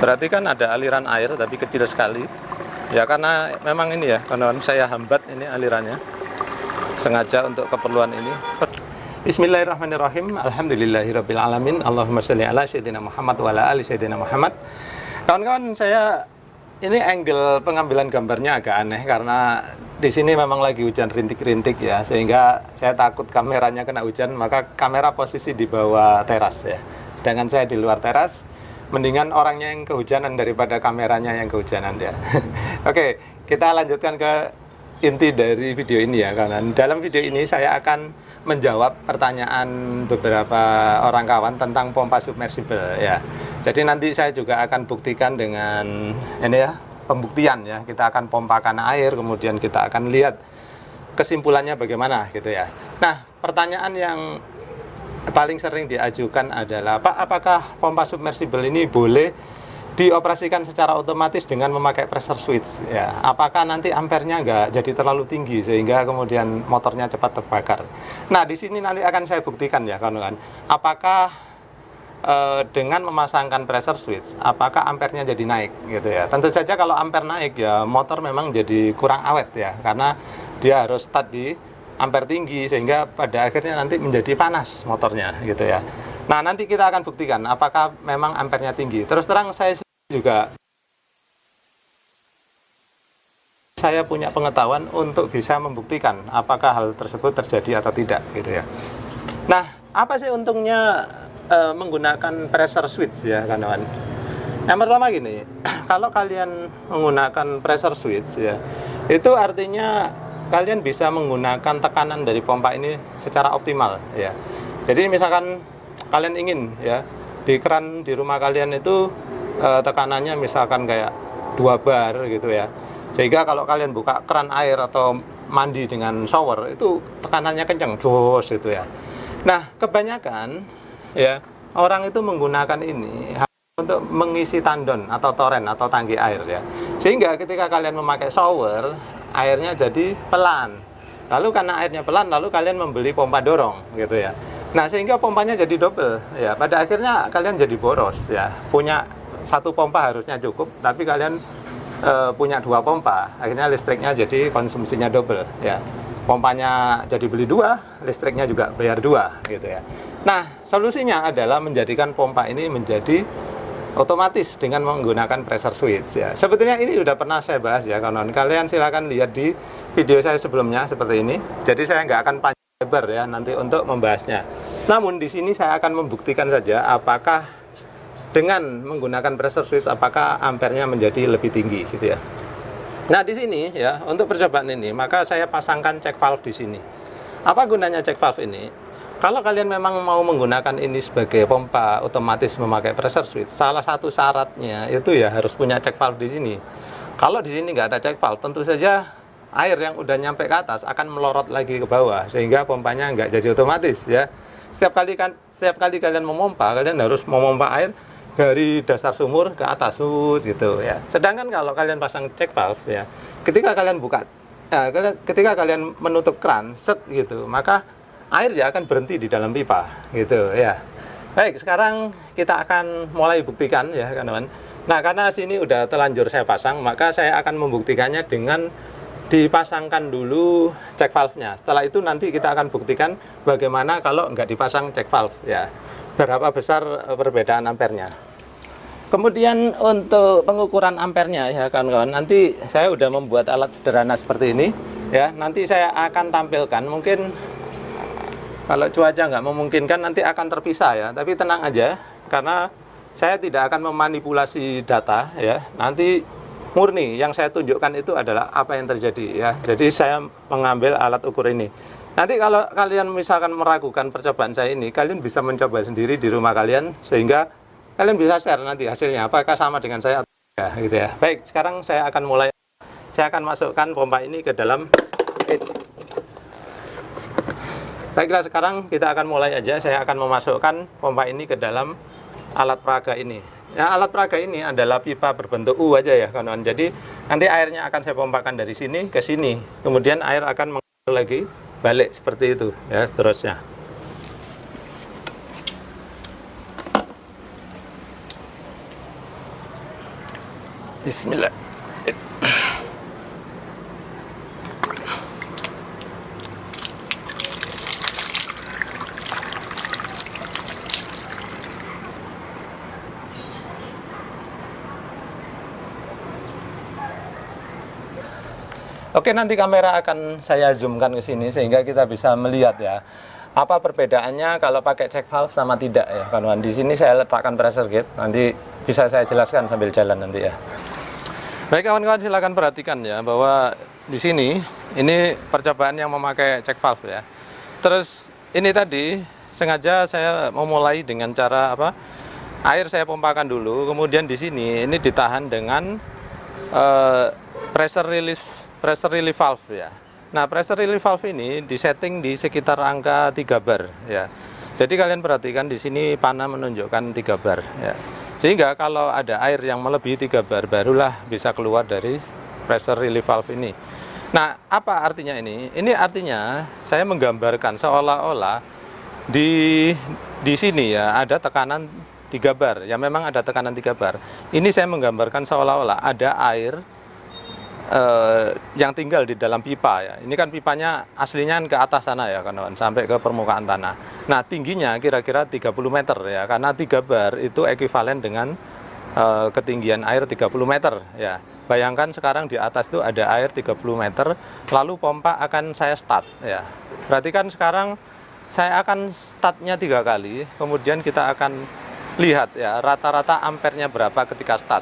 Berarti kan ada aliran air tapi kecil sekali. Ya karena memang ini ya, kawan-kawan, saya hambat ini alirannya. Sengaja untuk keperluan ini. Bismillahirrahmanirrahim. Alhamdulillahirabbil alamin. Allahumma shalli ala sayyidina Muhammad wa ala ali sayyidina Muhammad. Kawan-kawan, saya ini angle pengambilan gambarnya agak aneh karena di sini memang lagi hujan rintik-rintik ya, sehingga saya takut kameranya kena hujan, maka kamera posisi di bawah teras ya. Sedangkan saya di luar teras, mendingan orangnya yang kehujanan daripada kameranya yang kehujanan ya. Oke, kita lanjutkan ke inti dari video ini ya, karena dalam video ini saya akan menjawab pertanyaan beberapa orang kawan tentang pompa submersible ya. Jadi nanti saya juga akan buktikan dengan ini ya, pembuktian ya. Kita akan pompakan air, kemudian kita akan lihat kesimpulannya bagaimana gitu ya. Nah, pertanyaan yang paling sering diajukan adalah, Pak, apakah pompa submersible ini boleh dioperasikan secara otomatis dengan memakai pressure switch ya? Apakah nanti ampernya nggak jadi terlalu tinggi sehingga kemudian motornya cepat terbakar? Nah, di sini nanti akan saya buktikan ya kawan-kawan. Apakah dengan memasangkan pressure switch, apakah ampernya jadi naik gitu ya? Tentu saja kalau ampere naik ya motor memang jadi kurang awet ya, karena dia harus start di ampere tinggi sehingga pada akhirnya nanti menjadi panas motornya gitu ya. Nah, nanti kita akan buktikan apakah memang ampernya tinggi. Terus terang saya punya pengetahuan untuk bisa membuktikan apakah hal tersebut terjadi atau tidak gitu ya. Nah, apa sih untungnya menggunakan pressure switch ya kawan-kawan? Yang pertama gini, kalau kalian menggunakan pressure switch ya, itu artinya kalian bisa menggunakan tekanan dari pompa ini secara optimal ya. Jadi misalkan kalian ingin ya di keran di rumah kalian itu tekanannya misalkan kayak 2 bar gitu ya, sehingga kalau kalian buka keran air atau mandi dengan shower itu tekanannya kencang dos gitu ya. Nah, kebanyakan ya orang itu menggunakan ini untuk mengisi tandon atau toren atau tangki air ya, sehingga ketika kalian memakai shower airnya jadi pelan. Lalu karena airnya pelan, lalu kalian membeli pompa dorong gitu ya. Nah, sehingga pompanya jadi double ya. Pada akhirnya kalian jadi boros ya. Punya satu pompa harusnya cukup, tapi kalian punya 2 pompa. Akhirnya listriknya jadi konsumsinya double ya. Pompanya jadi beli 2, listriknya juga bayar 2 gitu ya. Nah, solusinya adalah menjadikan pompa ini menjadi otomatis dengan menggunakan pressure switch ya. Sebetulnya ini sudah pernah saya bahas ya kawan-kawan. Kalian silakan lihat di video saya sebelumnya seperti ini. Jadi saya nggak akan panjang lebar ya nanti untuk membahasnya. Namun di sini saya akan membuktikan saja apakah dengan menggunakan pressure switch apakah ampernya menjadi lebih tinggi gitu ya. Nah, di sini ya untuk percobaan ini maka saya pasangkan check valve di sini. Apa gunanya check valve ini? Kalau kalian memang mau menggunakan ini sebagai pompa otomatis memakai pressure switch, salah satu syaratnya itu ya harus punya check valve di sini. Kalau di sini nggak ada check valve, tentu saja air yang udah nyampe ke atas akan melorot lagi ke bawah sehingga pompanya nggak jadi otomatis ya. Setiap kali kalian memompa, kalian harus memompa air dari dasar sumur ke atas gitu ya. Sedangkan kalau kalian pasang check valve ya, ketika kalian ketika kalian menutup keran set gitu, maka air ya akan berhenti di dalam pipa gitu ya. Baik, sekarang kita akan mulai buktikan ya kawan-kawan. Nah, karena sini udah terlanjur saya pasang, maka saya akan membuktikannya dengan dipasangkan dulu check valve-nya. Setelah itu nanti kita akan buktikan bagaimana kalau nggak dipasang check valve ya. Berapa besar perbedaan ampernya. Kemudian untuk pengukuran ampernya ya kawan-kawan, nanti saya udah membuat alat sederhana seperti ini ya. Nanti saya akan tampilkan, mungkin kalau cuaca nggak memungkinkan nanti akan terpisah ya. Tapi tenang aja, karena saya tidak akan memanipulasi data ya. Nanti murni yang saya tunjukkan itu adalah apa yang terjadi ya. Jadi saya mengambil alat ukur ini. Nanti kalau kalian misalkan meragukan percobaan saya ini, kalian bisa mencoba sendiri di rumah kalian sehingga kalian bisa share nanti hasilnya apakah sama dengan saya atau tidak gitu ya. Baik, sekarang saya akan mulai. Saya akan masukkan pompa ini ke dalam kit. Baiklah, sekarang kita akan mulai aja. Saya akan memasukkan pompa ini ke dalam alat peraga ini. Ya, alat peraga ini adalah pipa berbentuk U aja ya kawan-kawan. Jadi nanti airnya akan saya pompakan dari sini ke sini. Kemudian air akan mengalir lagi balik seperti itu ya seterusnya. Bismillah. Oke, nanti kamera akan saya zoomkan ke sini sehingga kita bisa melihat ya apa perbedaannya kalau pakai check valve sama tidak ya kawan. Di sini saya letakkan pressure gauge, nanti bisa saya jelaskan sambil jalan nanti ya. Baik kawan-kawan, silakan perhatikan ya bahwa di sini ini percobaan yang memakai check valve ya. Terus ini tadi sengaja saya mau mulai dengan cara apa? Air saya pompakan dulu, kemudian di sini ini ditahan dengan pressure relief valve ya. Nah, pressure relief valve ini disetting di sekitar angka 3 bar ya. Jadi kalian perhatikan di sini panah menunjukkan 3 bar ya. Sehingga kalau ada air yang melebihi 3 bar barulah bisa keluar dari pressure relief valve ini. Nah, apa artinya ini? Ini artinya saya menggambarkan seolah-olah di sini ya ada tekanan 3 bar. Ya memang ada tekanan 3 bar. Ini saya menggambarkan seolah-olah ada air yang tinggal di dalam pipa ya. Ini kan pipanya aslinya ke atas sana ya kawan, sampai ke permukaan tanah. Nah, tingginya kira-kira 30 meter ya, karena 3 bar itu ekuivalen dengan ketinggian air 30 meter ya. Bayangkan sekarang di atas itu ada air 30 meter, lalu pompa akan saya start ya. Berarti kan sekarang saya akan startnya 3 kali, kemudian kita akan lihat ya rata-rata ampernya berapa ketika start.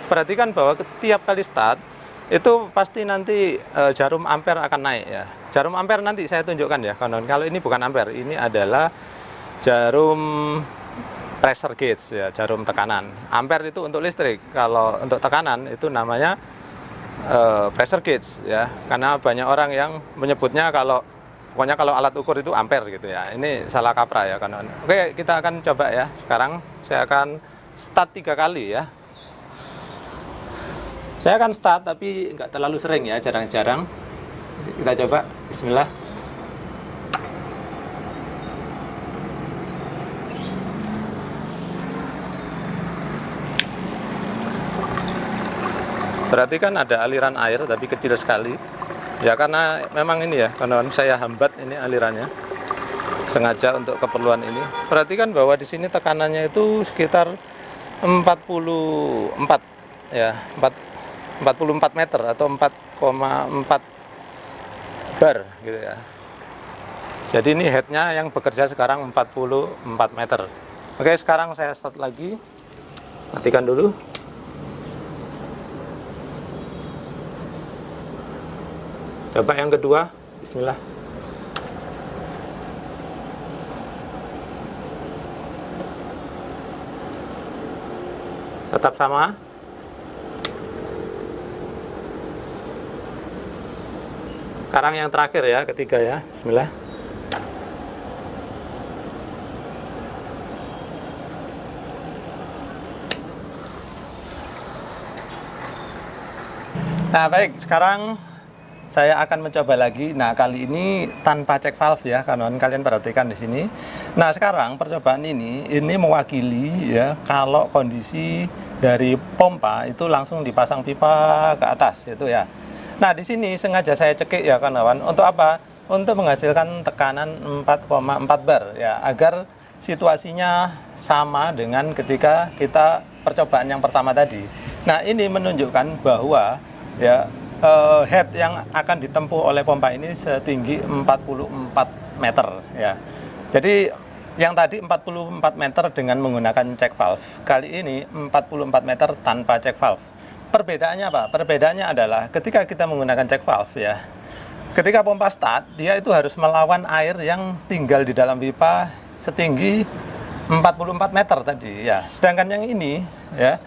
Perhatikan bahwa setiap kali start itu pasti nanti jarum ampere akan naik ya. Jarum ampere nanti saya tunjukkan ya kawan. Kalau ini bukan ampere, ini adalah jarum pressure gauge ya, jarum tekanan. Ampere itu untuk listrik, kalau untuk tekanan itu namanya pressure gauge ya. Karena banyak orang yang menyebutnya pokoknya kalau alat ukur itu ampere gitu ya. Ini salah kaprah ya kawan. Oke, kita akan coba ya. Sekarang saya akan start 3 kali ya. Saya akan start tapi nggak terlalu sering ya, jarang-jarang. Kita coba, bismillah. Berarti kan ada aliran air tapi kecil sekali. Ya karena memang ini ya, kawan-kawan, saya hambat ini alirannya. Sengaja untuk keperluan ini. Perhatikan bahwa di sini tekanannya itu sekitar 44 ya, 44 meter atau 4,4 bar gitu ya. Jadi ini headnya yang bekerja sekarang 44 meter. Oke, sekarang saya start lagi. Matikan dulu. Coba yang kedua, bismillah. Tetap sama. Sekarang yang terakhir ya, ketiga ya, bismillah. Nah baik, sekarang saya akan mencoba lagi. Nah kali ini tanpa check valve ya, kawan. Kalian perhatikan di sini. Nah sekarang percobaan ini mewakili ya kalau kondisi dari pompa itu langsung dipasang pipa ke atas itu ya. Nah, di sini sengaja saya cekik ya kawan. Untuk apa? Untuk menghasilkan tekanan 4,4 bar ya, agar situasinya sama dengan ketika kita percobaan yang pertama tadi. Nah, ini menunjukkan bahwa ya head yang akan ditempuh oleh pompa ini setinggi 44 meter ya. Jadi yang tadi 44 meter dengan menggunakan check valve. Kali ini 44 meter tanpa check valve. Perbedaannya apa? Perbedaannya adalah ketika kita menggunakan check valve ya, ketika pompa start, dia itu harus melawan air yang tinggal di dalam pipa setinggi 44 meter tadi ya. Sedangkan yang ini ya,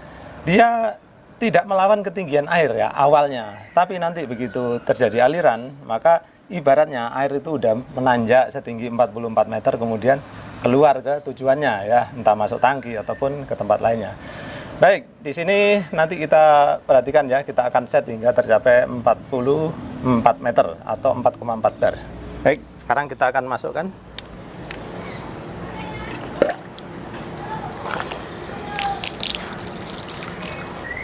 dia tidak melawan ketinggian air ya awalnya, tapi nanti begitu terjadi aliran, maka ibaratnya air itu udah menanjak setinggi 44 meter kemudian keluar ke tujuannya ya, entah masuk tangki ataupun ke tempat lainnya. Baik, di sini nanti kita perhatikan ya, kita akan set hingga tercapai 44 meter atau 4,4 bar. Baik, sekarang kita akan masukkan.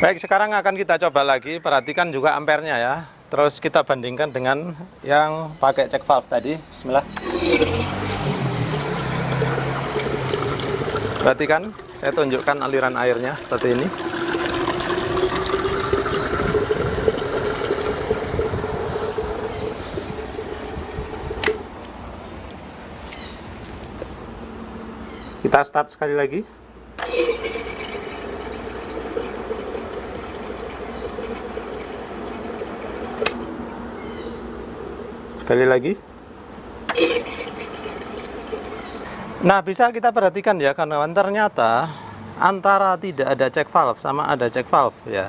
Baik, sekarang akan kita coba lagi, perhatikan juga ampernya ya. Terus kita bandingkan dengan yang pakai check valve tadi. Bismillah. Perhatikan, saya tunjukkan aliran airnya seperti ini. Kita start sekali lagi. Sekali lagi. Nah, bisa kita perhatikan ya, karena ternyata antara tidak ada check valve sama ada check valve ya.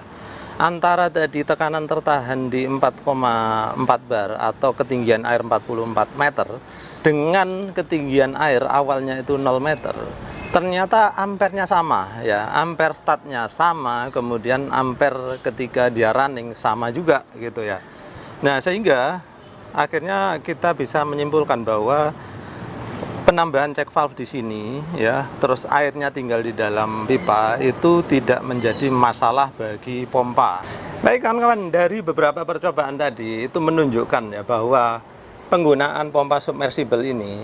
Antara tadi tekanan tertahan di 4,4 bar atau ketinggian air 44 meter dengan ketinggian air awalnya itu 0 meter. Ternyata ampernya sama ya, ampere startnya sama, kemudian ampere ketika dia running sama juga gitu ya. Nah, sehingga akhirnya kita bisa menyimpulkan bahwa penambahan check valve di sini ya, terus airnya tinggal di dalam pipa itu tidak menjadi masalah bagi pompa. Baik kawan-kawan, dari beberapa percobaan tadi itu menunjukkan ya bahwa penggunaan pompa submersible ini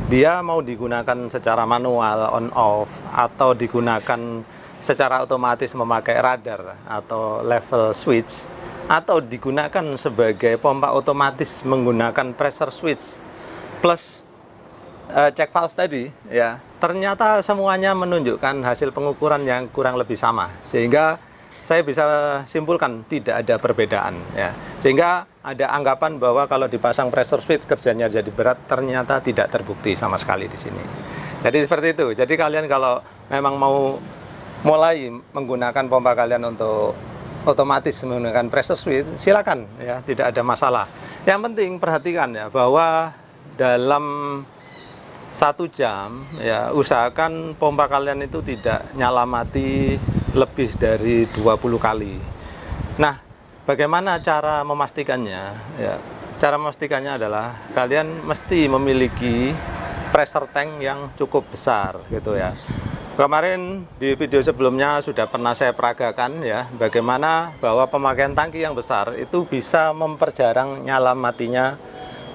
dia mau digunakan secara manual on off atau digunakan secara otomatis memakai radar atau level switch, atau digunakan sebagai pompa otomatis menggunakan pressure switch plus check valve tadi ya, ternyata semuanya menunjukkan hasil pengukuran yang kurang lebih sama, sehingga saya bisa simpulkan tidak ada perbedaan ya. Sehingga ada anggapan bahwa kalau dipasang pressure switch kerjanya jadi berat, ternyata tidak terbukti sama sekali di sini. Jadi seperti itu. Jadi kalian kalau memang mau mulai menggunakan pompa kalian untuk otomatis menggunakan pressure switch, silakan ya, tidak ada masalah. Yang penting perhatikan ya bahwa dalam 1 jam ya, usahakan pompa kalian itu tidak nyala mati lebih dari 20 kali. Nah, bagaimana cara memastikannya ya? Cara memastikannya adalah kalian mesti memiliki pressure tank yang cukup besar gitu ya. Kemarin di video sebelumnya sudah pernah saya peragakan ya, bagaimana bahwa pemakaian tangki yang besar itu bisa memperjarang nyala matinya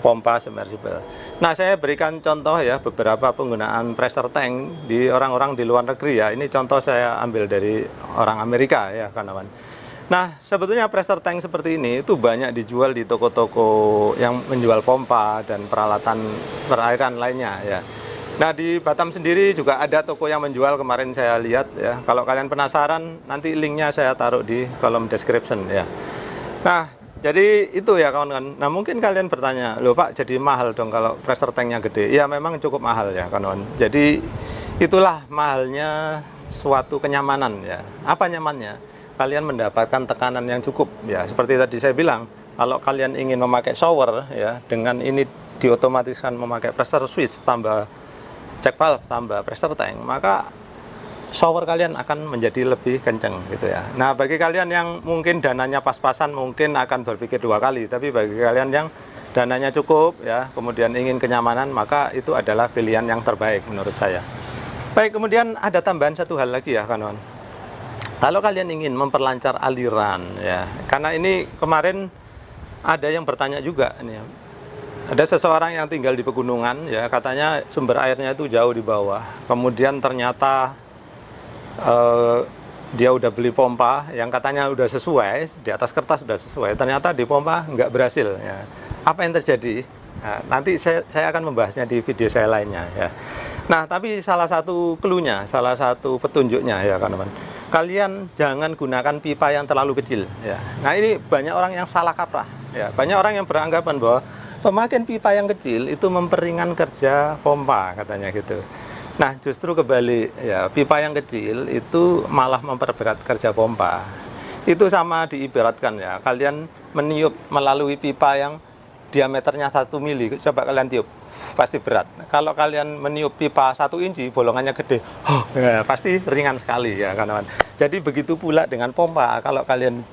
pompa submersible. Nah, saya berikan contoh ya beberapa penggunaan pressure tank di orang-orang di luar negeri ya. Ini contoh saya ambil dari orang Amerika ya kawan. Nah, sebetulnya pressure tank seperti ini itu banyak dijual di toko-toko yang menjual pompa dan peralatan perairan lainnya ya. Nah, di Batam sendiri juga ada toko yang menjual, kemarin saya lihat ya. Kalau kalian penasaran, nanti linknya saya taruh di kolom description ya. Nah, jadi itu ya kawan-kawan. Nah, mungkin kalian bertanya, loh Pak, jadi mahal dong kalau pressure tanknya gede. Ya memang cukup mahal ya kawan-kawan. Jadi itulah mahalnya suatu kenyamanan ya. Apa nyamannya? Kalian mendapatkan tekanan yang cukup ya. Seperti tadi saya bilang, kalau kalian ingin memakai shower ya, dengan ini diotomatiskan memakai pressure switch tambah check valve tambah pressure tank, maka shower kalian akan menjadi lebih kenceng gitu ya. Nah, bagi kalian yang mungkin dananya pas-pasan mungkin akan berpikir 2 kali, tapi bagi kalian yang dananya cukup ya, kemudian ingin kenyamanan, maka itu adalah pilihan yang terbaik menurut saya. Baik, kemudian ada tambahan satu hal lagi ya kawan. Kalau kalian ingin memperlancar aliran ya, karena ini kemarin ada yang bertanya juga ini ya. Ada seseorang yang tinggal di pegunungan ya, katanya sumber airnya itu jauh di bawah. Kemudian ternyata dia udah beli pompa yang katanya udah sesuai, di atas kertas udah sesuai, ternyata di pompa nggak berhasil ya. Apa yang terjadi? Nah, nanti saya akan membahasnya di video saya lainnya ya. Nah, tapi salah satu clue-nya, salah satu petunjuknya ya kawan-kawan, kalian jangan gunakan pipa yang terlalu kecil ya. Nah, ini banyak orang yang salah kaprah ya. Banyak orang yang beranggapan bahwa pemakaian pipa yang kecil itu memperingan kerja pompa katanya gitu. Nah, justru kebalik ya, pipa yang kecil itu malah memperberat kerja pompa. Itu sama diibaratkan ya, kalian meniup melalui pipa yang diameternya 1 mili, coba kalian tiup, pasti berat. Kalau kalian meniup pipa 1 inci, bolongannya gede, ya, pasti ringan sekali ya kawan-kawan. Jadi begitu pula dengan pompa, kalau kalian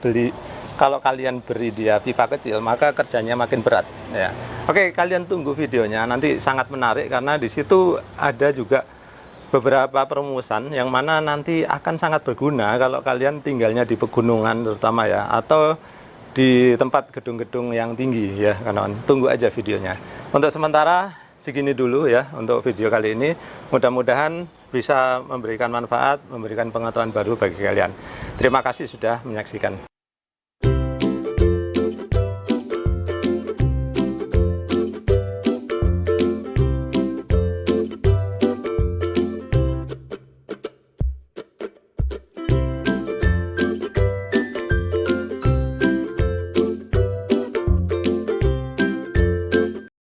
beri dia pipa kecil, maka kerjanya makin berat ya. Oke, kalian tunggu videonya, nanti sangat menarik karena di situ ada juga beberapa perumusan yang mana nanti akan sangat berguna kalau kalian tinggalnya di pegunungan terutama ya, atau di tempat gedung-gedung yang tinggi ya kawan. Tunggu aja videonya. Untuk sementara segini dulu ya untuk video kali ini. Mudah-mudahan bisa memberikan manfaat, memberikan pengetahuan baru bagi kalian. Terima kasih sudah menyaksikan.